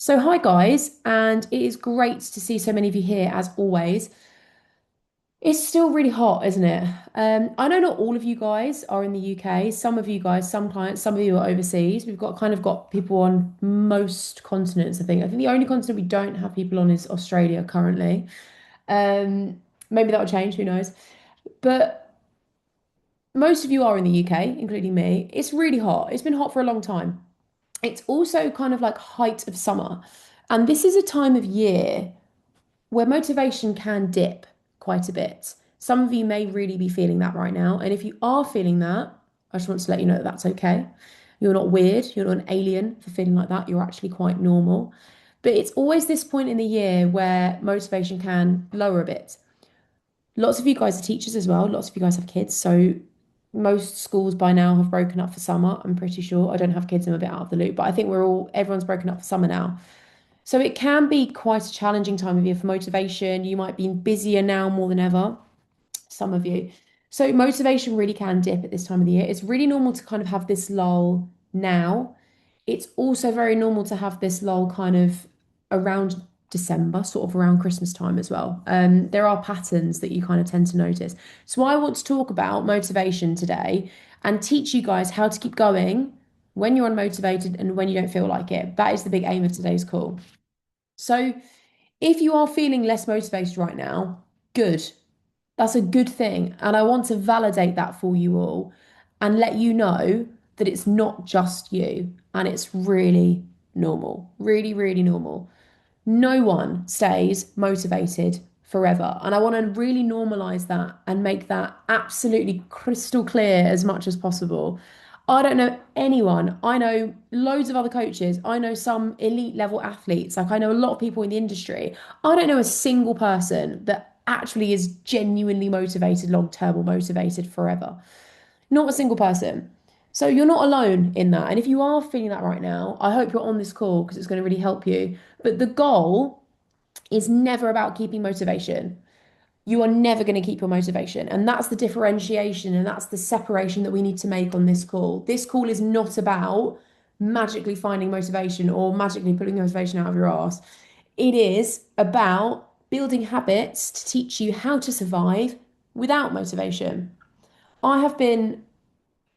So, hi guys, and it is great to see so many of you here as always. It's still really hot, isn't it? I know not all of you guys are in the UK. Some of you guys, some clients, some of you are overseas. We've got people on most continents, I think. I think the only continent we don't have people on is Australia currently. Maybe that'll change, who knows? But most of you are in the UK, including me. It's really hot. It's been hot for a long time. It's also kind of like height of summer. And this is a time of year where motivation can dip quite a bit. Some of you may really be feeling that right now. And if you are feeling that, I just want to let you know that that's okay. You're not weird. You're not an alien for feeling like that. You're actually quite normal. But it's always this point in the year where motivation can lower a bit. Lots of you guys are teachers as well. Lots of you guys have kids. So most schools by now have broken up for summer. I'm pretty sure. I don't have kids. I'm a bit out of the loop. But I think everyone's broken up for summer now. So it can be quite a challenging time of year for motivation. You might be busier now more than ever, some of you. So motivation really can dip at this time of the year. It's really normal to kind of have this lull now. It's also very normal to have this lull kind of around December, sort of around Christmas time as well. There are patterns that you kind of tend to notice. So I want to talk about motivation today and teach you guys how to keep going when you're unmotivated and when you don't feel like it. That is the big aim of today's call. So, if you are feeling less motivated right now, good. That's a good thing. And I want to validate that for you all and let you know that it's not just you and it's really normal. Really, really normal. No one stays motivated forever. And I want to really normalize that and make that absolutely crystal clear as much as possible. I don't know anyone. I know loads of other coaches. I know some elite level athletes. Like I know a lot of people in the industry. I don't know a single person that actually is genuinely motivated long term or motivated forever. Not a single person. So you're not alone in that. And if you are feeling that right now, I hope you're on this call because it's going to really help you. But the goal is never about keeping motivation. You are never going to keep your motivation. And that's the differentiation and that's the separation that we need to make on this call. This call is not about magically finding motivation or magically pulling motivation out of your ass. It is about building habits to teach you how to survive without motivation. I have been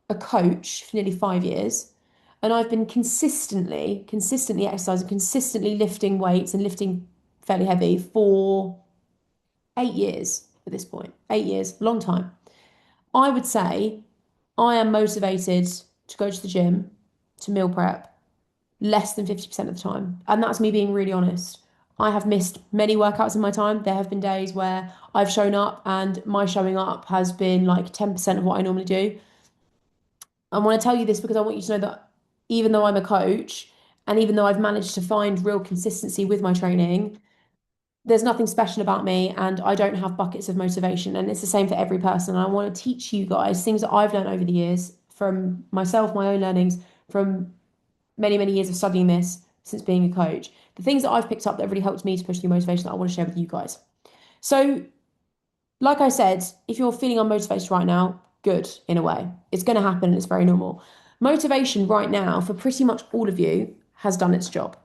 a coach for nearly 5 years, and I've been consistently exercising, consistently lifting weights and lifting fairly heavy for 8 years at this point. 8 years, long time. I would say I am motivated to go to the gym, to meal prep, less than 50% of the time. And that's me being really honest. I have missed many workouts in my time. There have been days where I've shown up and my showing up has been like 10% of what I normally do. I want to tell you this because I want you to know that even though I'm a coach and even though I've managed to find real consistency with my training, there's nothing special about me and I don't have buckets of motivation. And it's the same for every person. I want to teach you guys things that I've learned over the years from myself, my own learnings, from many, many years of studying this since being a coach. The things that I've picked up that really helped me to push through motivation that I want to share with you guys. So like I said, if you're feeling unmotivated right now, good in a way. It's going to happen and it's very normal. Motivation right now for pretty much all of you has done its job.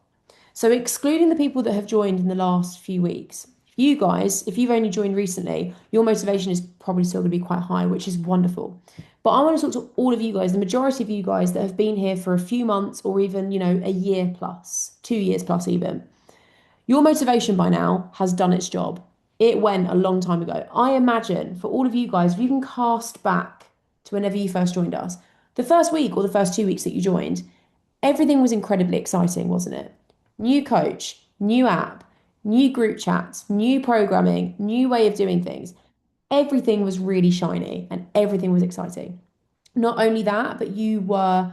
So, excluding the people that have joined in the last few weeks, you guys, if you've only joined recently, your motivation is probably still going to be quite high, which is wonderful. But I want to talk to all of you guys, the majority of you guys that have been here for a few months or even, a year plus, 2 years plus even. Your motivation by now has done its job. It went a long time ago. I imagine for all of you guys, if you can cast back to whenever you first joined us, the first week or the first 2 weeks that you joined, everything was incredibly exciting, wasn't it? New coach, new app, new group chats, new programming, new way of doing things. Everything was really shiny and everything was exciting. Not only that, but you were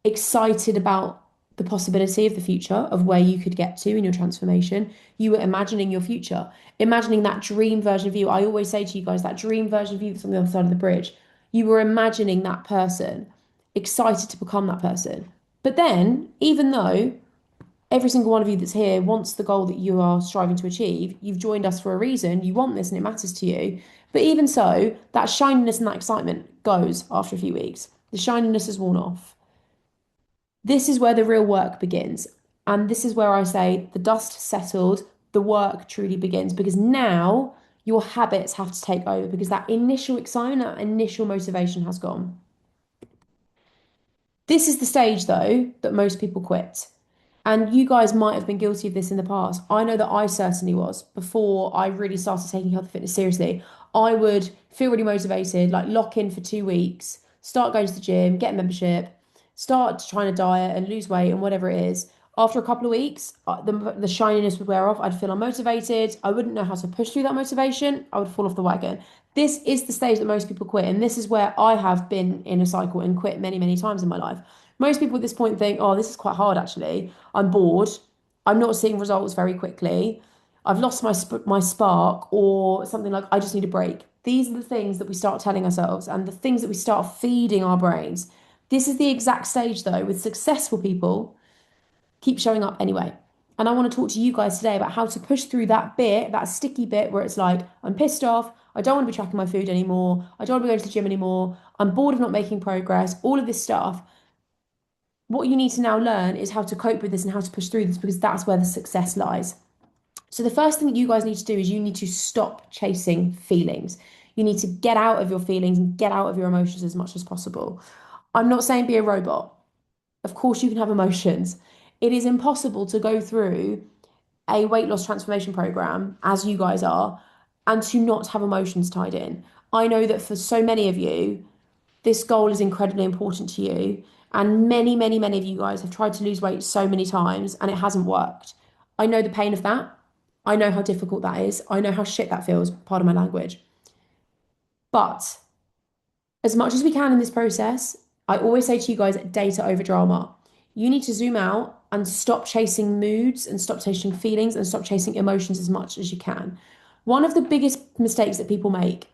excited about the possibility of the future, of where you could get to in your transformation. You were imagining your future, imagining that dream version of you. I always say to you guys, that dream version of you that's on the other side of the bridge. You were imagining that person, excited to become that person. But then, even though every single one of you that's here wants the goal that you are striving to achieve, you've joined us for a reason, you want this and it matters to you. But even so, that shininess and that excitement goes after a few weeks. The shininess has worn off. This is where the real work begins. And this is where I say the dust settled, the work truly begins because now your habits have to take over because that initial excitement, that initial motivation has gone. This is the stage, though, that most people quit. And you guys might have been guilty of this in the past. I know that I certainly was before I really started taking health and fitness seriously. I would feel really motivated, like lock in for 2 weeks, start going to the gym, get a membership, start trying to diet and lose weight and whatever it is. After a couple of weeks, the shininess would wear off. I'd feel unmotivated. I wouldn't know how to push through that motivation. I would fall off the wagon. This is the stage that most people quit. And this is where I have been in a cycle and quit many, many times in my life. Most people at this point think, oh, this is quite hard actually. I'm bored. I'm not seeing results very quickly. I've lost my spark or something like I just need a break. These are the things that we start telling ourselves and the things that we start feeding our brains. This is the exact stage though with successful people keep showing up anyway. And I want to talk to you guys today about how to push through that bit, that sticky bit where it's like, I'm pissed off. I don't want to be tracking my food anymore. I don't want to be going to the gym anymore. I'm bored of not making progress, all of this stuff. What you need to now learn is how to cope with this and how to push through this because that's where the success lies. So, the first thing that you guys need to do is you need to stop chasing feelings. You need to get out of your feelings and get out of your emotions as much as possible. I'm not saying be a robot. Of course, you can have emotions. It is impossible to go through a weight loss transformation program, as you guys are, and to not have emotions tied in. I know that for so many of you, this goal is incredibly important to you. And many, many, many of you guys have tried to lose weight so many times and it hasn't worked. I know the pain of that. I know how difficult that is. I know how shit that feels, pardon my language. But as much as we can in this process, I always say to you guys, data over drama. You need to zoom out and stop chasing moods and stop chasing feelings and stop chasing emotions as much as you can. One of the biggest mistakes that people make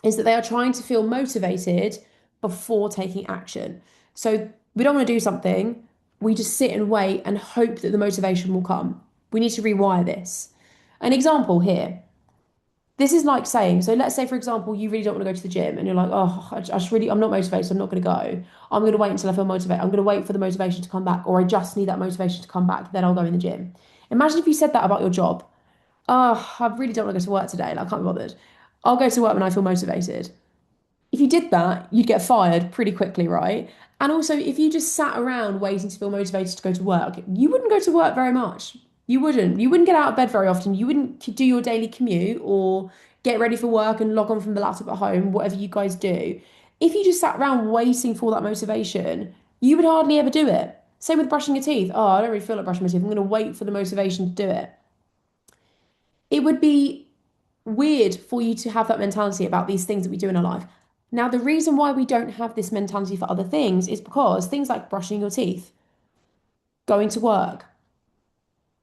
is that they are trying to feel motivated before taking action. So we don't want to do something, we just sit and wait and hope that the motivation will come. We need to rewire this. An example here. This is like saying, so let's say, for example, you really don't want to go to the gym and you're like, oh, I just really, I'm not motivated, so I'm not going to go. I'm going to wait until I feel motivated. I'm going to wait for the motivation to come back, or I just need that motivation to come back, then I'll go in the gym. Imagine if you said that about your job. Oh, I really don't want to go to work today. Like, I can't be bothered. I'll go to work when I feel motivated. If you did that, you'd get fired pretty quickly, right? And also, if you just sat around waiting to feel motivated to go to work, you wouldn't go to work very much. You wouldn't. You wouldn't get out of bed very often. You wouldn't do your daily commute or get ready for work and log on from the laptop at home, whatever you guys do. If you just sat around waiting for that motivation, you would hardly ever do it. Same with brushing your teeth. Oh, I don't really feel like brushing my teeth. I'm going to wait for the motivation to do it. It would be weird for you to have that mentality about these things that we do in our life. Now, the reason why we don't have this mentality for other things is because things like brushing your teeth, going to work,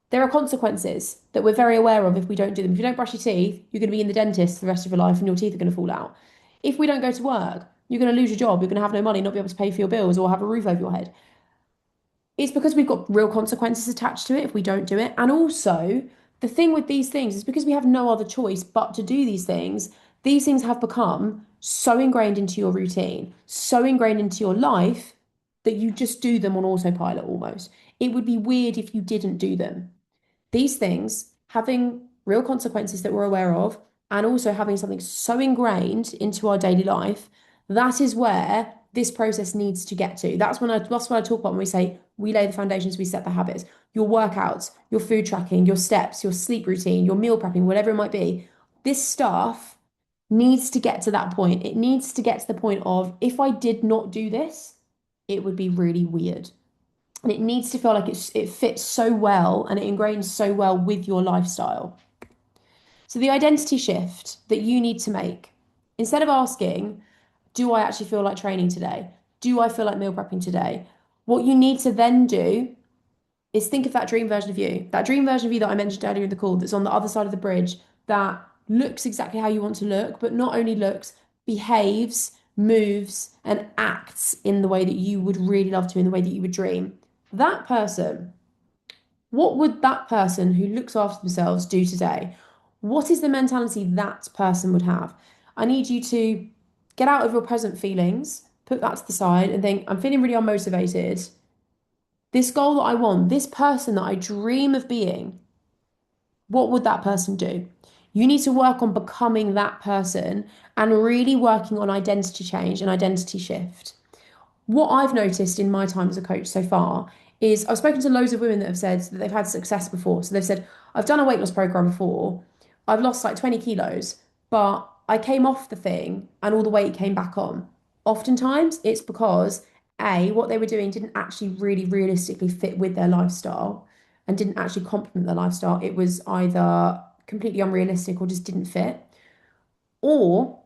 there are consequences that we're very aware of if we don't do them. If you don't brush your teeth, you're going to be in the dentist for the rest of your life and your teeth are going to fall out. If we don't go to work, you're going to lose your job, you're going to have no money, not be able to pay for your bills or have a roof over your head. It's because we've got real consequences attached to it if we don't do it. And also, the thing with these things is because we have no other choice but to do these things have become so ingrained into your routine, so ingrained into your life that you just do them on autopilot almost. It would be weird if you didn't do them. These things having real consequences that we're aware of, and also having something so ingrained into our daily life, that is where this process needs to get to. That's what I talk about when we say we lay the foundations, we set the habits. Your workouts, your food tracking, your steps, your sleep routine, your meal prepping, whatever it might be. This stuff needs to get to that point. It needs to get to the point of if I did not do this, it would be really weird. And it needs to feel like it fits so well and it ingrains so well with your lifestyle. So the identity shift that you need to make, instead of asking, do I actually feel like training today? Do I feel like meal prepping today? What you need to then do is think of that dream version of you, that dream version of you that I mentioned earlier in the call that's on the other side of the bridge, that looks exactly how you want to look, but not only looks, behaves, moves, and acts in the way that you would really love to, in the way that you would dream. That person, what would that person who looks after themselves do today? What is the mentality that person would have? I need you to get out of your present feelings, put that to the side, and think, I'm feeling really unmotivated. This goal that I want, this person that I dream of being, what would that person do? You need to work on becoming that person and really working on identity change and identity shift. What I've noticed in my time as a coach so far is I've spoken to loads of women that have said that they've had success before. So they've said, I've done a weight loss program before. I've lost like 20 kilos, but I came off the thing and all the weight came back on. Oftentimes it's because A, what they were doing didn't actually really realistically fit with their lifestyle and didn't actually complement their lifestyle. It was either completely unrealistic or just didn't fit. Or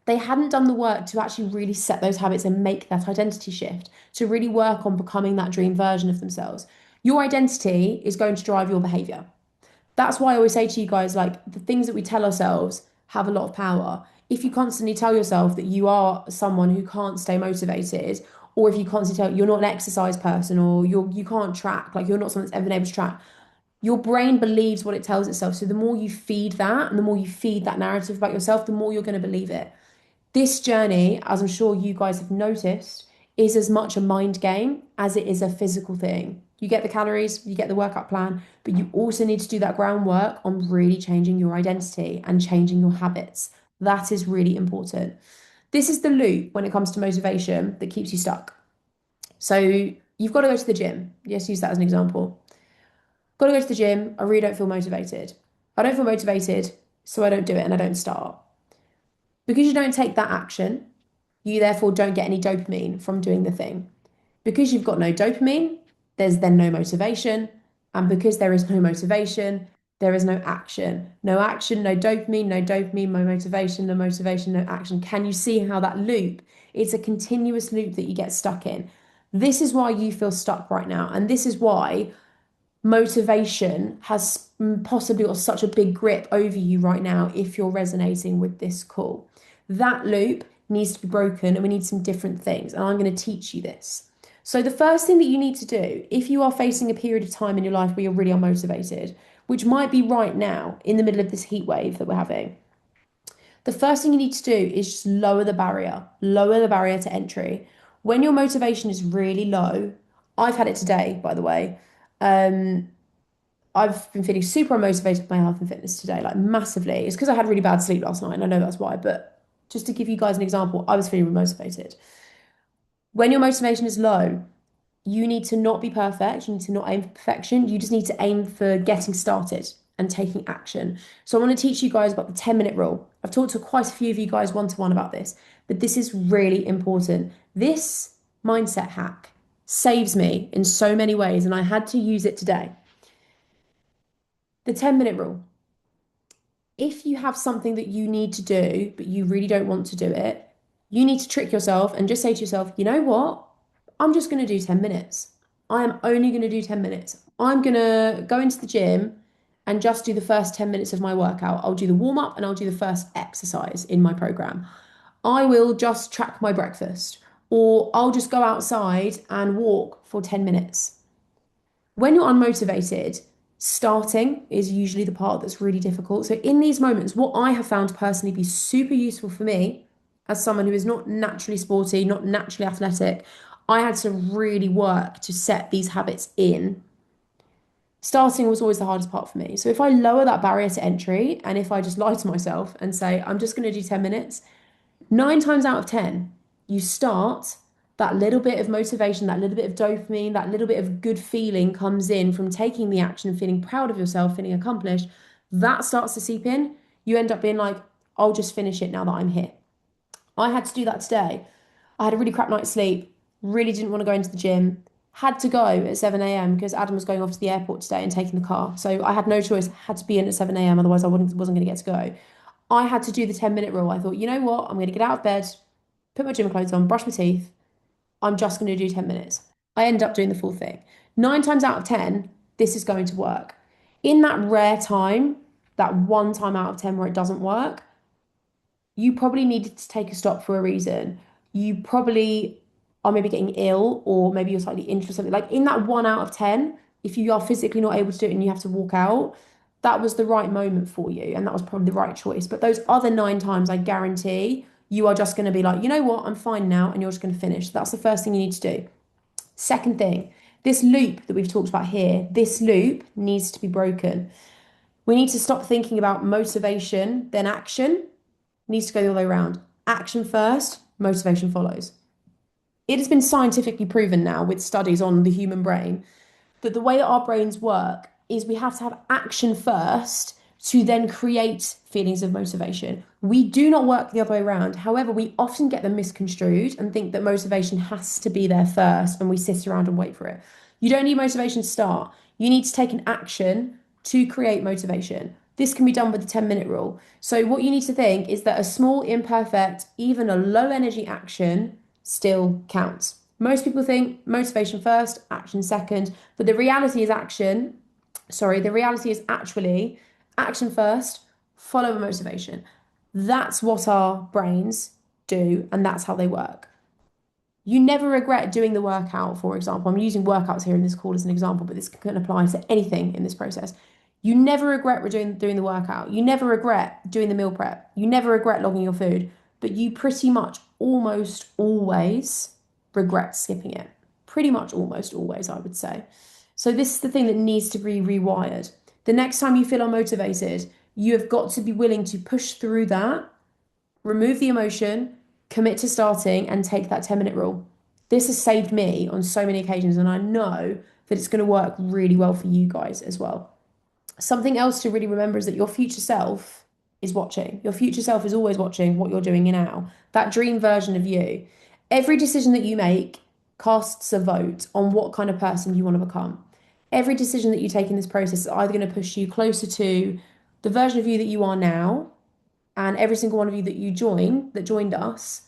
they hadn't done the work to actually really set those habits and make that identity shift, to really work on becoming that dream version of themselves. Your identity is going to drive your behavior. That's why I always say to you guys, like the things that we tell ourselves have a lot of power. If you constantly tell yourself that you are someone who can't stay motivated, or if you constantly tell you're not an exercise person, or you can't track, like you're not someone that's ever been able to track, your brain believes what it tells itself. So the more you feed that, and the more you feed that narrative about yourself, the more you're going to believe it. This journey, as I'm sure you guys have noticed, is as much a mind game as it is a physical thing. You get the calories, you get the workout plan, but you also need to do that groundwork on really changing your identity and changing your habits. That is really important. This is the loop when it comes to motivation that keeps you stuck. So you've got to go to the gym. Let's use that as an example. Got to go to the gym. I really don't feel motivated. I don't feel motivated, so I don't do it and I don't start. Because you don't take that action, you therefore don't get any dopamine from doing the thing. Because you've got no dopamine, there's then no motivation. And because there is no motivation, there is no action. No action, no dopamine, no dopamine, no motivation, no motivation, no action. Can you see how that loop? It's a continuous loop that you get stuck in. This is why you feel stuck right now. And this is why motivation has possibly got such a big grip over you right now if you're resonating with this call. That loop needs to be broken and we need some different things. And I'm going to teach you this. So, the first thing that you need to do, if you are facing a period of time in your life where you're really unmotivated, which might be right now in the middle of this heat wave that we're having, the first thing you need to do is just lower the barrier to entry. When your motivation is really low, I've had it today, by the way. Um, I've been feeling super unmotivated with my health and fitness today, like massively. It's because I had really bad sleep last night, and I know that's why. But just to give you guys an example, I was feeling motivated. When your motivation is low, you need to not be perfect. You need to not aim for perfection. You just need to aim for getting started and taking action. So I want to teach you guys about the 10-minute rule. I've talked to quite a few of you guys one-to-one about this, but this is really important. This mindset hack saves me in so many ways, and I had to use it today. The 10-minute rule. If you have something that you need to do, but you really don't want to do it, you need to trick yourself and just say to yourself, you know what? I'm just going to do 10 minutes. I am only going to do 10 minutes. I'm going to go into the gym and just do the first 10 minutes of my workout. I'll do the warm up and I'll do the first exercise in my program. I will just track my breakfast, or I'll just go outside and walk for 10 minutes. When you're unmotivated, starting is usually the part that's really difficult. So, in these moments, what I have found to personally be super useful for me as someone who is not naturally sporty, not naturally athletic, I had to really work to set these habits in. Starting was always the hardest part for me. So, if I lower that barrier to entry and if I just lie to myself and say, I'm just going to do 10 minutes, 9 times out of 10, you start, that little bit of motivation, that little bit of dopamine, that little bit of good feeling comes in from taking the action and feeling proud of yourself, feeling accomplished. That starts to seep in. You end up being like, I'll just finish it now that I'm here. I had to do that today. I had a really crap night's sleep, really didn't want to go into the gym, had to go at 7 a.m. because Adam was going off to the airport today and taking the car. So I had no choice, had to be in at 7 a.m. Otherwise wasn't going to get to go. I had to do the 10-minute rule. I thought, you know what? I'm going to get out of bed, put my gym clothes on, brush my teeth. I'm just going to do 10 minutes. I end up doing the full thing. 9 times out of 10, this is going to work. In that rare time, that 1 time out of 10 where it doesn't work, you probably needed to take a stop for a reason. You probably are maybe getting ill, or maybe you're slightly injured or something. Like in that 1 out of 10, if you are physically not able to do it and you have to walk out, that was the right moment for you. And that was probably the right choice. But those other 9 times, I guarantee you are just going to be like, you know what, I'm fine now. And you're just going to finish. That's the first thing you need to do. Second thing, This loop that we've talked about here, this loop needs to be broken. We need to stop thinking about motivation, then action. It needs to go the other way around. Action first, motivation follows. It has been scientifically proven now with studies on the human brain that the way that our brains work is we have to have action first to then create feelings of motivation. We do not work the other way around. However, we often get them misconstrued and think that motivation has to be there first and we sit around and wait for it. You don't need motivation to start. You need to take an action to create motivation. This can be done with the 10-minute rule. So, what you need to think is that a small, imperfect, even a low energy action still counts. Most people think motivation first, action second, but the reality is actually action first, follow a motivation. That's what our brains do, and that's how they work. You never regret doing the workout, for example. I'm using workouts here in this call as an example, but this can apply to anything in this process. You never regret doing the workout. You never regret doing the meal prep. You never regret logging your food, but you pretty much almost always regret skipping it. Pretty much almost always, I would say. So this is the thing that needs to be rewired. The next time you feel unmotivated, you have got to be willing to push through that, remove the emotion, commit to starting, and take that 10-minute rule. This has saved me on so many occasions, and I know that it's going to work really well for you guys as well. Something else to really remember is that your future self is watching. Your future self is always watching what you're doing now. That dream version of you. Every decision that you make casts a vote on what kind of person you want to become. Every decision that you take in this process is either going to push you closer to the version of you that you are now, and every single one of you that joined us,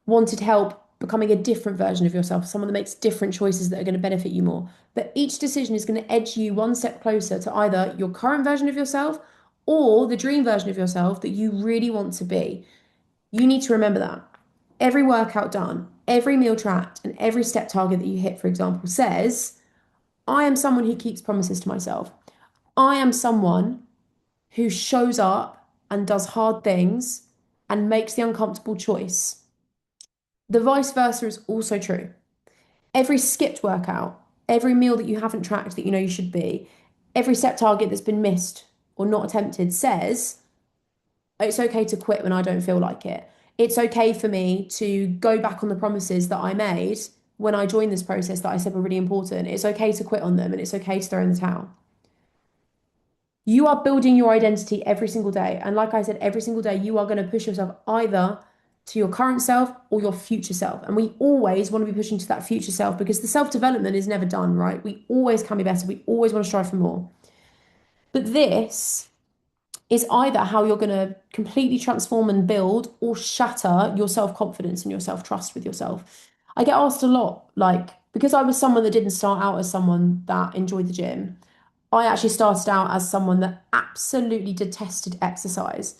wanted help becoming a different version of yourself, someone that makes different choices that are going to benefit you more. But each decision is going to edge you one step closer to either your current version of yourself or the dream version of yourself that you really want to be. You need to remember that. Every workout done, every meal tracked, and every step target that you hit, for example, says, I am someone who keeps promises to myself. I am someone who shows up and does hard things and makes the uncomfortable choice. The vice versa is also true. Every skipped workout, every meal that you haven't tracked that you know you should be, every step target that's been missed or not attempted says, it's okay to quit when I don't feel like it. It's okay for me to go back on the promises that I made when I joined this process that I said were really important. It's okay to quit on them and it's okay to throw in the towel. You are building your identity every single day. And like I said, every single day you are going to push yourself either to your current self or your future self. And we always want to be pushing to that future self because the self-development is never done, right? We always can be better. We always want to strive for more. But this is either how you're going to completely transform and build or shatter your self-confidence and your self-trust with yourself. I get asked a lot, like, because I was someone that didn't start out as someone that enjoyed the gym. I actually started out as someone that absolutely detested exercise.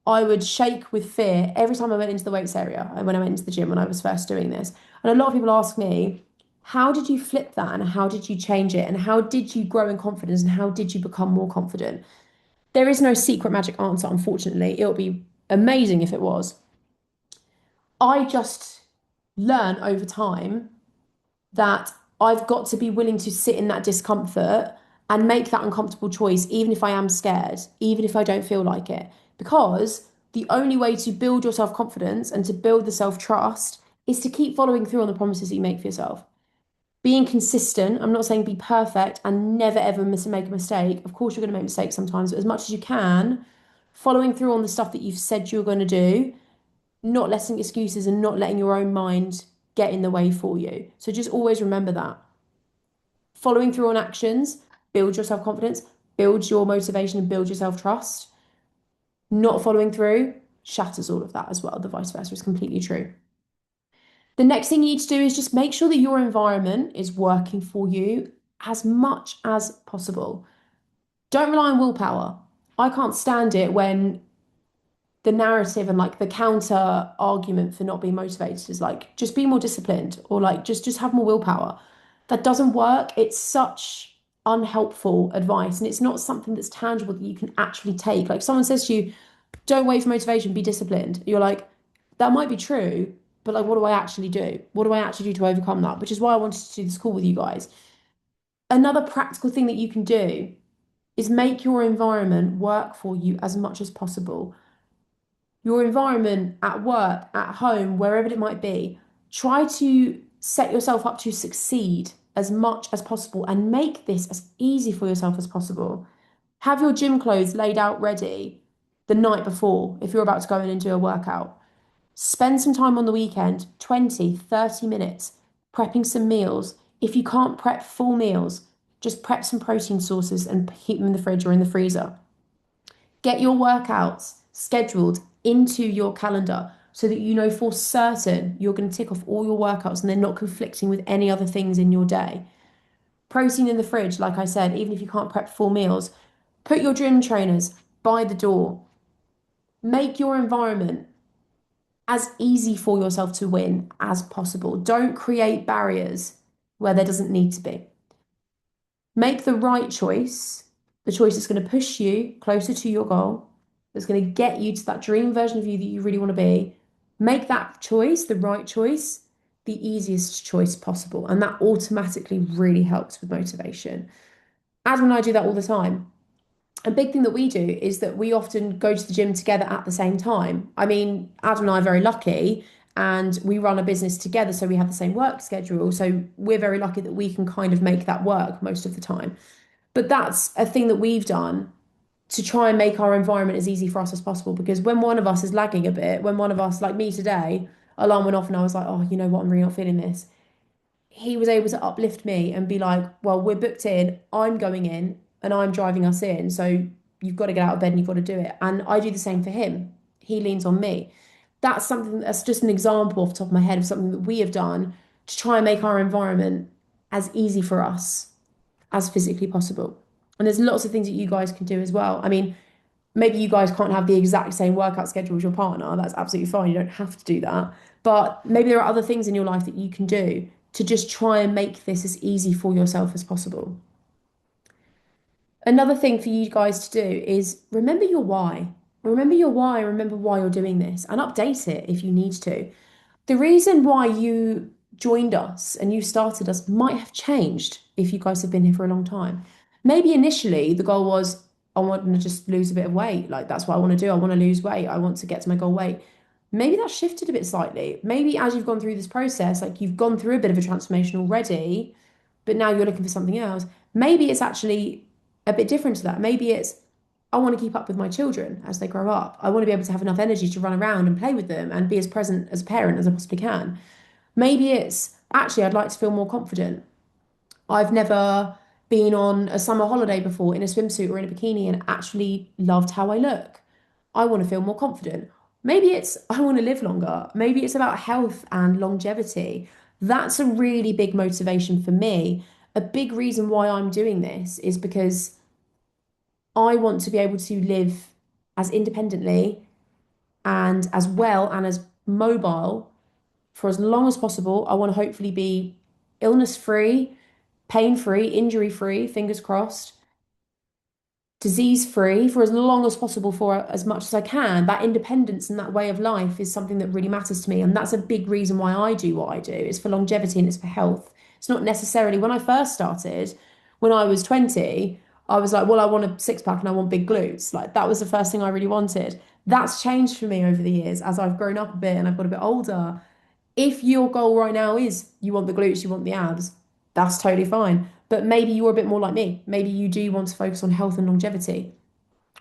I would shake with fear every time I went into the weights area and when I went into the gym when I was first doing this. And a lot of people ask me, how did you flip that and how did you change it and how did you grow in confidence and how did you become more confident? There is no secret magic answer, unfortunately. It would be amazing if it was. I just learn over time that I've got to be willing to sit in that discomfort and make that uncomfortable choice, even if I am scared, even if I don't feel like it. Because the only way to build your self confidence and to build the self trust is to keep following through on the promises that you make for yourself. Being consistent, I'm not saying be perfect and never ever make a mistake. Of course, you're going to make mistakes sometimes, but as much as you can, following through on the stuff that you've said you're going to do, not letting excuses and not letting your own mind get in the way for you. So just always remember that. Following through on actions, build your self-confidence, build your motivation and build your self-trust. Not following through shatters all of that as well. The vice versa is completely true. The next thing you need to do is just make sure that your environment is working for you as much as possible. Don't rely on willpower. I can't stand it when the narrative and like the counter argument for not being motivated is like just be more disciplined or like just have more willpower. That doesn't work. It's such unhelpful advice and it's not something that's tangible that you can actually take. Like someone says to you, don't wait for motivation, be disciplined. You're like, that might be true, but like what do I actually do? What do I actually do to overcome that? Which is why I wanted to do this call with you guys. Another practical thing that you can do is make your environment work for you as much as possible. Your environment at work, at home, wherever it might be, try to set yourself up to succeed as much as possible and make this as easy for yourself as possible. Have your gym clothes laid out ready the night before if you're about to go in and do a workout. Spend some time on the weekend, 20, 30 minutes, prepping some meals. If you can't prep full meals, just prep some protein sources and keep them in the fridge or in the freezer. Get your workouts scheduled into your calendar so that you know for certain you're going to tick off all your workouts and they're not conflicting with any other things in your day. Protein in the fridge, like I said, even if you can't prep full meals, put your gym trainers by the door. Make your environment as easy for yourself to win as possible. Don't create barriers where there doesn't need to be. Make the right choice, the choice that's going to push you closer to your goal, that's going to get you to that dream version of you that you really want to be. Make that choice, the right choice, the easiest choice possible. And that automatically really helps with motivation. Adam and I do that all the time. A big thing that we do is that we often go to the gym together at the same time. I mean, Adam and I are very lucky and we run a business together, so we have the same work schedule. So we're very lucky that we can kind of make that work most of the time. But that's a thing that we've done to try and make our environment as easy for us as possible. Because when one of us is lagging a bit, when one of us, like me today, alarm went off and I was like, oh, you know what, I'm really not feeling this. He was able to uplift me and be like, well, we're booked in, I'm going in and I'm driving us in. So you've got to get out of bed and you've got to do it. And I do the same for him. He leans on me. That's something that's just an example off the top of my head of something that we have done to try and make our environment as easy for us as physically possible. And there's lots of things that you guys can do as well. I mean, maybe you guys can't have the exact same workout schedule as your partner. That's absolutely fine. You don't have to do that. But maybe there are other things in your life that you can do to just try and make this as easy for yourself as possible. Another thing for you guys to do is remember your why. Remember your why, remember why you're doing this, and update it if you need to. The reason why you joined us and you started us might have changed if you guys have been here for a long time. Maybe initially the goal was, I want to just lose a bit of weight. Like that's what I want to do. I want to lose weight. I want to get to my goal weight. Maybe that's shifted a bit slightly. Maybe as you've gone through this process, like you've gone through a bit of a transformation already, but now you're looking for something else. Maybe it's actually a bit different to that. Maybe it's, I want to keep up with my children as they grow up. I want to be able to have enough energy to run around and play with them and be as present as a parent as I possibly can. Maybe it's actually, I'd like to feel more confident. I've never been on a summer holiday before in a swimsuit or in a bikini and actually loved how I look. I want to feel more confident. Maybe it's, I want to live longer. Maybe it's about health and longevity. That's a really big motivation for me. A big reason why I'm doing this is because I want to be able to live as independently and as well and as mobile for as long as possible. I want to hopefully be illness free, pain free, injury free, fingers crossed, disease free for as long as possible for as much as I can. That independence and that way of life is something that really matters to me. And that's a big reason why I do what I do. It's for longevity and it's for health. It's not necessarily when I first started, when I was 20, I was like, well, I want a six pack and I want big glutes. Like that was the first thing I really wanted. That's changed for me over the years as I've grown up a bit and I've got a bit older. If your goal right now is you want the glutes, you want the abs, that's totally fine. But maybe you're a bit more like me. Maybe you do want to focus on health and longevity.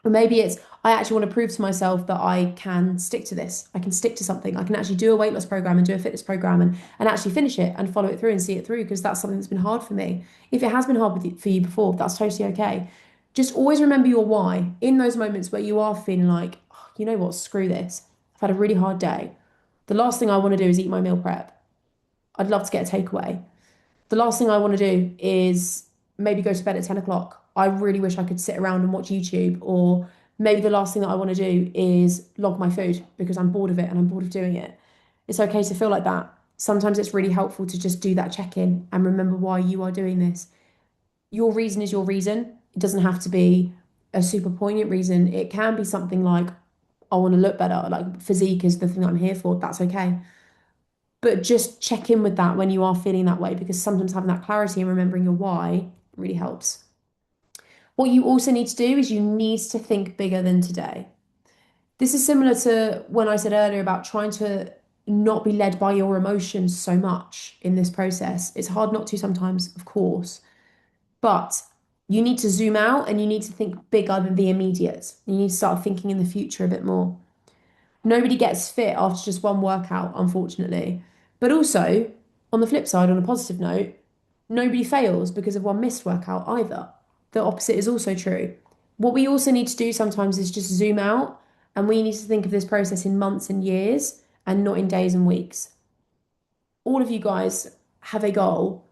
Or maybe it's, I actually want to prove to myself that I can stick to this. I can stick to something. I can actually do a weight loss program and do a fitness program and actually finish it and follow it through and see it through because that's something that's been hard for me. If it has been hard for you before, that's totally okay. Just always remember your why in those moments where you are feeling like, oh, you know what, screw this. I've had a really hard day. The last thing I want to do is eat my meal prep. I'd love to get a takeaway. The last thing I want to do is maybe go to bed at 10 o'clock. I really wish I could sit around and watch YouTube. Or maybe the last thing that I want to do is log my food because I'm bored of it and I'm bored of doing it. It's okay to feel like that. Sometimes it's really helpful to just do that check in and remember why you are doing this. Your reason is your reason. It doesn't have to be a super poignant reason. It can be something like, I want to look better. Like physique is the thing that I'm here for. That's okay. But just check in with that when you are feeling that way, because sometimes having that clarity and remembering your why really helps. What you also need to do is you need to think bigger than today. This is similar to when I said earlier about trying to not be led by your emotions so much in this process. It's hard not to sometimes, of course, but you need to zoom out and you need to think bigger than the immediate. You need to start thinking in the future a bit more. Nobody gets fit after just one workout, unfortunately. But also, on the flip side, on a positive note, nobody fails because of one missed workout either. The opposite is also true. What we also need to do sometimes is just zoom out and we need to think of this process in months and years and not in days and weeks. All of you guys have a goal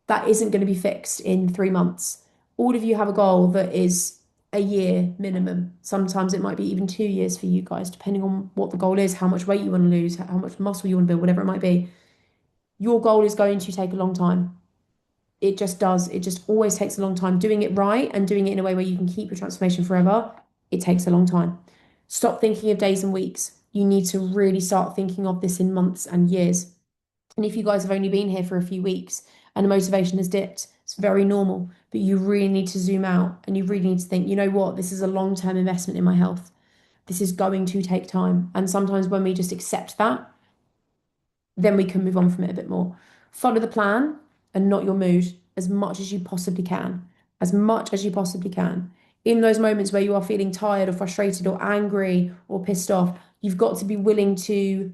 that isn't going to be fixed in 3 months. All of you have a goal that is a year minimum. Sometimes it might be even 2 years for you guys, depending on what the goal is, how much weight you want to lose, how much muscle you want to build, whatever it might be. Your goal is going to take a long time. It just does. It just always takes a long time. Doing it right and doing it in a way where you can keep your transformation forever, it takes a long time. Stop thinking of days and weeks. You need to really start thinking of this in months and years. And if you guys have only been here for a few weeks and the motivation has dipped, it's very normal. But you really need to zoom out and you really need to think, you know what, this is a long-term investment in my health. This is going to take time. And sometimes when we just accept that, then we can move on from it a bit more. Follow the plan and not your mood as much as you possibly can. As much as you possibly can. In those moments where you are feeling tired or frustrated or angry or pissed off, you've got to be willing to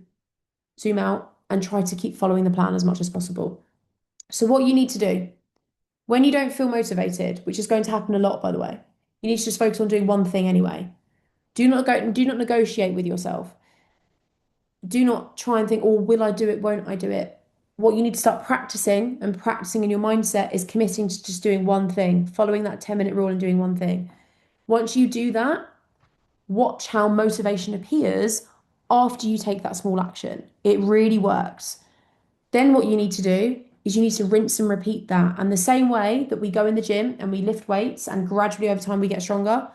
zoom out and try to keep following the plan as much as possible. So, what you need to do when you don't feel motivated, which is going to happen a lot, by the way, you need to just focus on doing one thing anyway. Do not negotiate with yourself. Do not try and think, oh, will I do it? Won't I do it? What you need to start practicing and practicing in your mindset is committing to just doing one thing, following that 10-minute rule and doing one thing. Once you do that, watch how motivation appears after you take that small action. It really works. Then what you need to do is you need to rinse and repeat that. And the same way that we go in the gym and we lift weights and gradually over time we get stronger,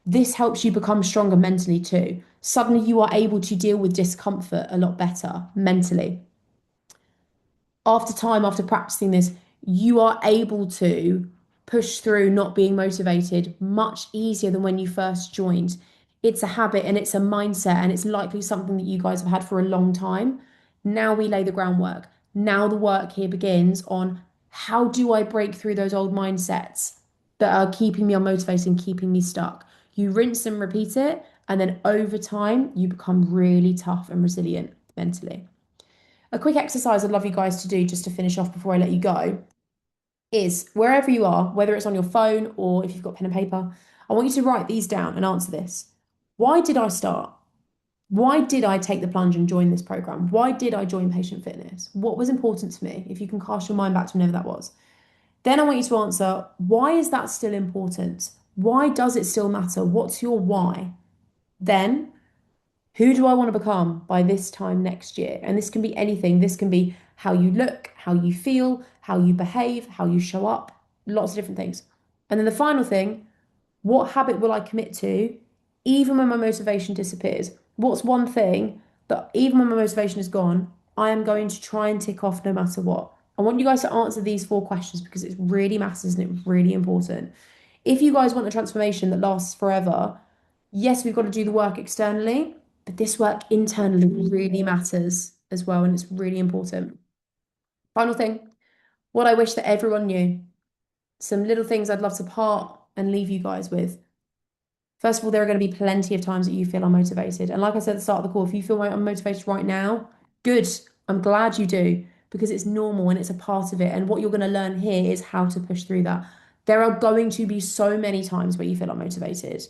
this helps you become stronger mentally too. Suddenly you are able to deal with discomfort a lot better mentally. After time, after practicing this, you are able to push through not being motivated much easier than when you first joined. It's a habit and it's a mindset, and it's likely something that you guys have had for a long time. Now we lay the groundwork. Now the work here begins on how do I break through those old mindsets that are keeping me unmotivated and keeping me stuck. You rinse and repeat it, and then over time, you become really tough and resilient mentally. A quick exercise I'd love you guys to do just to finish off before I let you go is wherever you are, whether it's on your phone or if you've got pen and paper, I want you to write these down and answer this. Why did I start? Why did I take the plunge and join this program? Why did I join Patient Fitness? What was important to me? If you can cast your mind back to whenever that was. Then I want you to answer, why is that still important? Why does it still matter? What's your why? Then who do I want to become by this time next year? And this can be anything. This can be how you look, how you feel, how you behave, how you show up, lots of different things. And then the final thing, what habit will I commit to even when my motivation disappears? What's one thing that even when my motivation is gone, I am going to try and tick off no matter what? I want you guys to answer these 4 questions because it really matters and it's really important. If you guys want a transformation that lasts forever, yes, we've got to do the work externally, but this work internally really matters as well, and it's really important. Final thing, what I wish that everyone knew, some little things I'd love to part and leave you guys with. First of all, there are going to be plenty of times that you feel unmotivated. And like I said at the start of the call, if you feel unmotivated right now, good. I'm glad you do because it's normal and it's a part of it. And what you're going to learn here is how to push through that. There are going to be so many times where you feel unmotivated.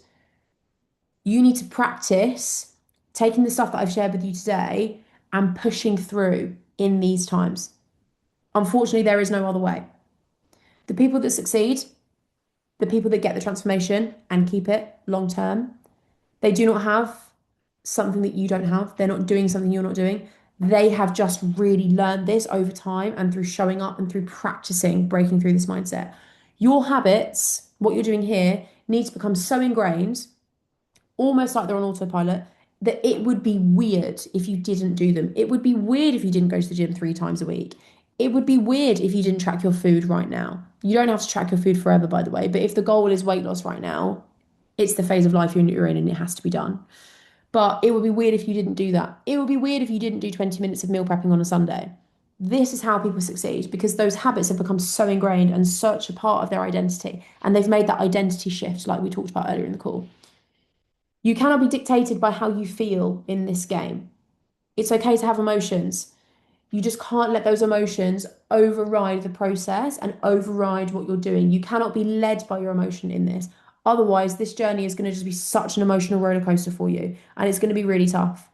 You need to practice taking the stuff that I've shared with you today and pushing through in these times. Unfortunately, there is no other way. The people that succeed, the people that get the transformation and keep it long term, they do not have something that you don't have. They're not doing something you're not doing. They have just really learned this over time and through showing up and through practicing breaking through this mindset. Your habits, what you're doing here, need to become so ingrained almost like they're on autopilot, that it would be weird if you didn't do them. It would be weird if you didn't go to the gym 3 times a week. It would be weird if you didn't track your food right now. You don't have to track your food forever, by the way, but if the goal is weight loss right now, it's the phase of life you're in and it has to be done. But it would be weird if you didn't do that. It would be weird if you didn't do 20 minutes of meal prepping on a Sunday. This is how people succeed because those habits have become so ingrained and such a part of their identity. And they've made that identity shift, like we talked about earlier in the call. You cannot be dictated by how you feel in this game. It's okay to have emotions. You just can't let those emotions override the process and override what you're doing. You cannot be led by your emotion in this. Otherwise, this journey is going to just be such an emotional roller coaster for you, and it's going to be really tough.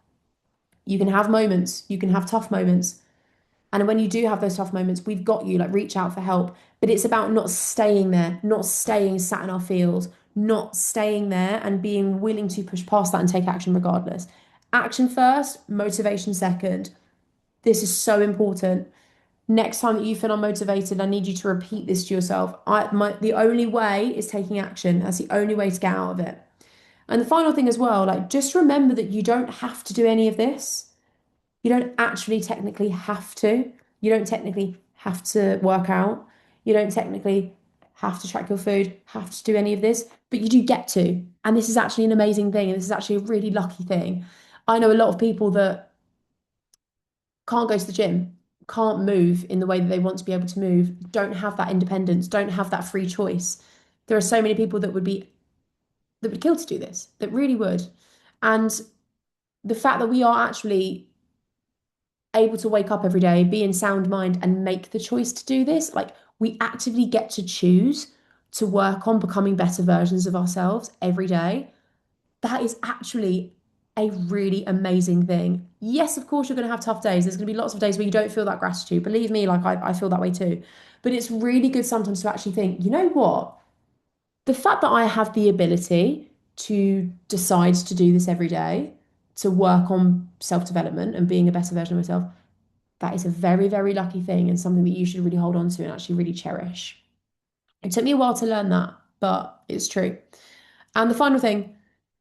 You can have moments, you can have tough moments. And when you do have those tough moments, we've got you, like reach out for help. But it's about not staying there, not staying sat in our fields, not staying there and being willing to push past that and take action regardless. Action first, motivation second. This is so important. Next time that you feel unmotivated, I need you to repeat this to yourself. The only way is taking action. That's the only way to get out of it. And the final thing as well, like just remember that you don't have to do any of this. You don't actually technically have to. You don't technically have to work out. You don't technically have to track your food, have to do any of this, but you do get to. And this is actually an amazing thing. And this is actually a really lucky thing. I know a lot of people that can't go to the gym, can't move in the way that they want to be able to move, don't have that independence, don't have that free choice. There are so many people that would kill to do this, that really would. And the fact that we are actually able to wake up every day, be in sound mind, and make the choice to do this, like we actively get to choose to work on becoming better versions of ourselves every day. That is actually a really amazing thing. Yes, of course, you're going to have tough days. There's going to be lots of days where you don't feel that gratitude. Believe me, like I feel that way too. But it's really good sometimes to actually think, you know what? The fact that I have the ability to decide to do this every day, to work on self-development and being a better version of myself, that is a very, very lucky thing and something that you should really hold on to and actually really cherish. It took me a while to learn that, but it's true. And the final thing,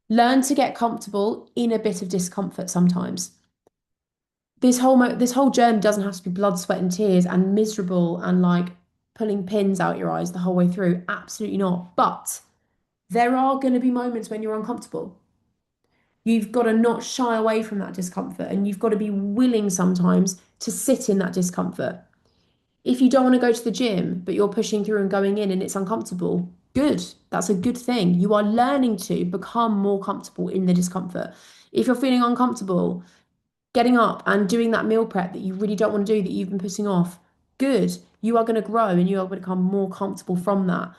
learn to get comfortable in a bit of discomfort sometimes. This whole journey doesn't have to be blood, sweat, and tears and miserable and like pulling pins out your eyes the whole way through. Absolutely not. But there are going to be moments when you're uncomfortable. You've got to not shy away from that discomfort and you've got to be willing sometimes to sit in that discomfort. If you don't want to go to the gym, but you're pushing through and going in and it's uncomfortable, good. That's a good thing. You are learning to become more comfortable in the discomfort. If you're feeling uncomfortable, getting up and doing that meal prep that you really don't want to do that you've been putting off, good. You are going to grow and you are going to become more comfortable from that.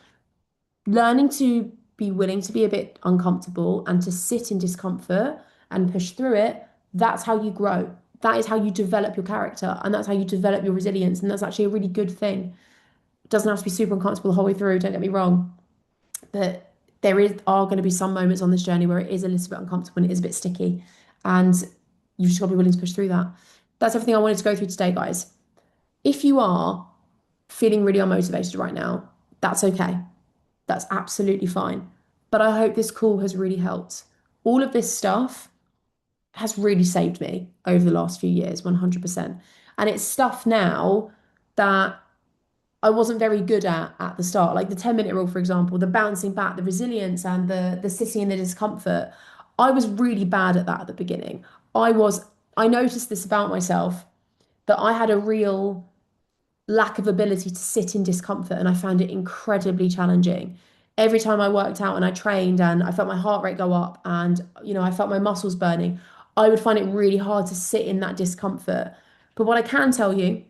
Learning to be willing to be a bit uncomfortable and to sit in discomfort and push through it, that's how you grow. That is how you develop your character and that's how you develop your resilience. And that's actually a really good thing. It doesn't have to be super uncomfortable the whole way through, don't get me wrong. But are going to be some moments on this journey where it is a little bit uncomfortable and it is a bit sticky. And you've just got to be willing to push through that. That's everything I wanted to go through today, guys. If you are feeling really unmotivated right now, that's okay. That's absolutely fine. But I hope this call has really helped. All of this stuff has really saved me over the last few years, 100%. And it's stuff now that I wasn't very good at the start. Like the 10-minute rule, for example, the bouncing back, the resilience and the sitting in the discomfort. I was really bad at that at the beginning. I noticed this about myself that I had a real lack of ability to sit in discomfort and I found it incredibly challenging. Every time I worked out and I trained and I felt my heart rate go up and I felt my muscles burning, I would find it really hard to sit in that discomfort. But what I can tell you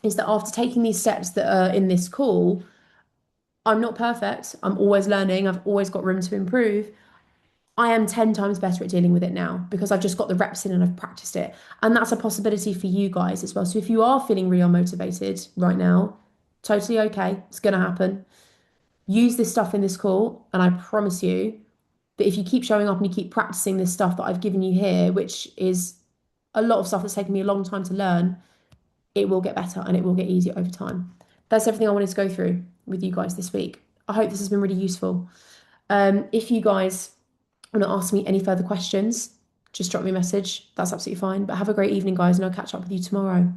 is that after taking these steps that are in this call, I'm not perfect. I'm always learning. I've always got room to improve. I am 10 times better at dealing with it now because I've just got the reps in and I've practiced it. And that's a possibility for you guys as well. So if you are feeling really unmotivated right now, totally okay. It's going to happen. Use this stuff in this call. And I promise you that if you keep showing up and you keep practicing this stuff that I've given you here, which is a lot of stuff that's taken me a long time to learn, it will get better and it will get easier over time. That's everything I wanted to go through with you guys this week. I hope this has been really useful. If you guys want to ask me any further questions, just drop me a message. That's absolutely fine. But have a great evening, guys, and I'll catch up with you tomorrow.